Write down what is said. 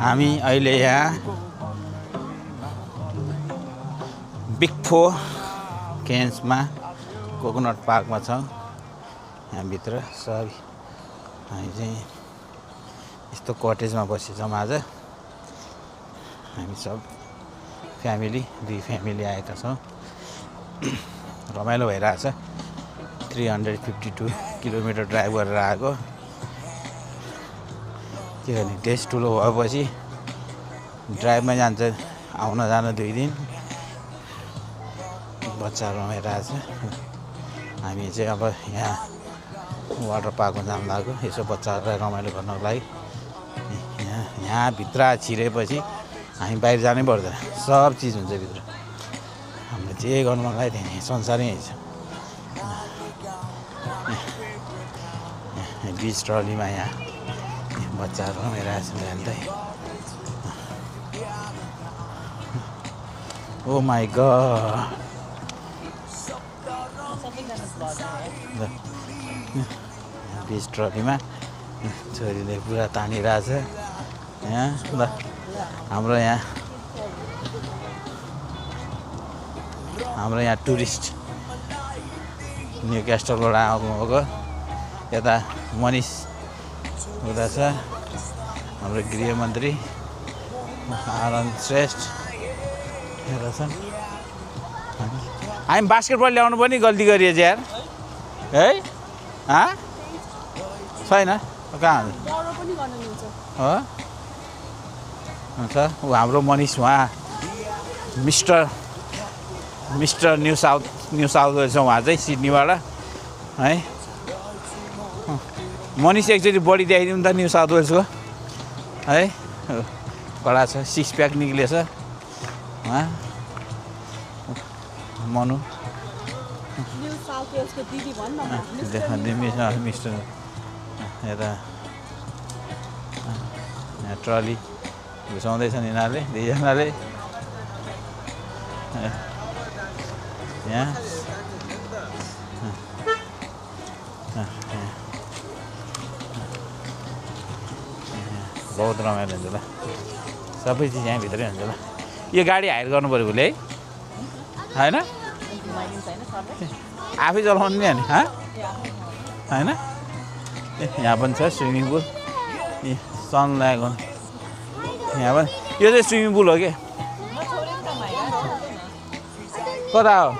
हामी अहिले यहाँ बिग फोर केन्समा कोकोनट पार्कमा छौँ। यहाँभित्र सब हामी चाहिँ यस्तो कटेजमा बसेछौँ। आज हामी सब फ्यामिली 2 फ्यामिली आएका छौँ। रमाइलो भइरहेछ। 352 किलोमिटर ड्राइभ गरेर आएको। के गर्ने, टेस्ट ठुलो भएपछि ड्राइभमा जान्छ, आउन जान 2 दिन। बच्चाहरू रमाइरहेछ। हामी चाहिँ अब यहाँ वाटर पार्कमा जानु लागेको, यसो बच्चाहरूलाई रमाइलो गर्नको लागि। यहाँ भित्र छिरेपछि हामी बाहिर जानै पर्दैन, सब चिज हुन्छ भित्र। हामीले जे गर्नु मन लाग्यो त्यही संसारै छ। बिच ट्रलीमा यहाँ बच्चाहरू रमाइरहेछ हेर्दै। ओ माई गड, बिच ट्रलीमा छोरीले पुरा तानिरहेछ। यहाँ ल हाम्रो यहाँ टुरिस्ट न्यू क्यास्टलबाट आउनुभएको यता मनिष हुँदा छ, हाम्रो गृहमन्त्री आनन्द श्रेष्ठ हेर्दा छन्। हामी बास्केटबल ल्याउनु पनि गल्ती गरिएछ यार है। छैन कहाँ हो हुन्छ। ऊ हाम्रो मनिष उहाँ मिस्टर न्यू साउथ वेल्स उहाँ चाहिँ सिडनीबाट है। मनिष एकचोटि बडी देखाइदिउँ त न्यू साउथ वेल्सको है। कडा छ, 6 प्याक निक्लेछ मनु। मिस्टर यता यहाँ ट्रली घुसाउँदैछन् यिनीहरूले 2जनाले। यहाँ बहुत रमाइलो हुन्छ ल, सबै चिज यहाँभित्रै हुन्छ ल। यो गाडी हायर गर्नु पऱ्यो भोलि है, होइन आफै चलाउनु नि होइन। यहाँ पनि छ स्विमिङ पुल, सन लागेको यहाँ पनि। यो चाहिँ स्विमिङ पुल हो कि कता हो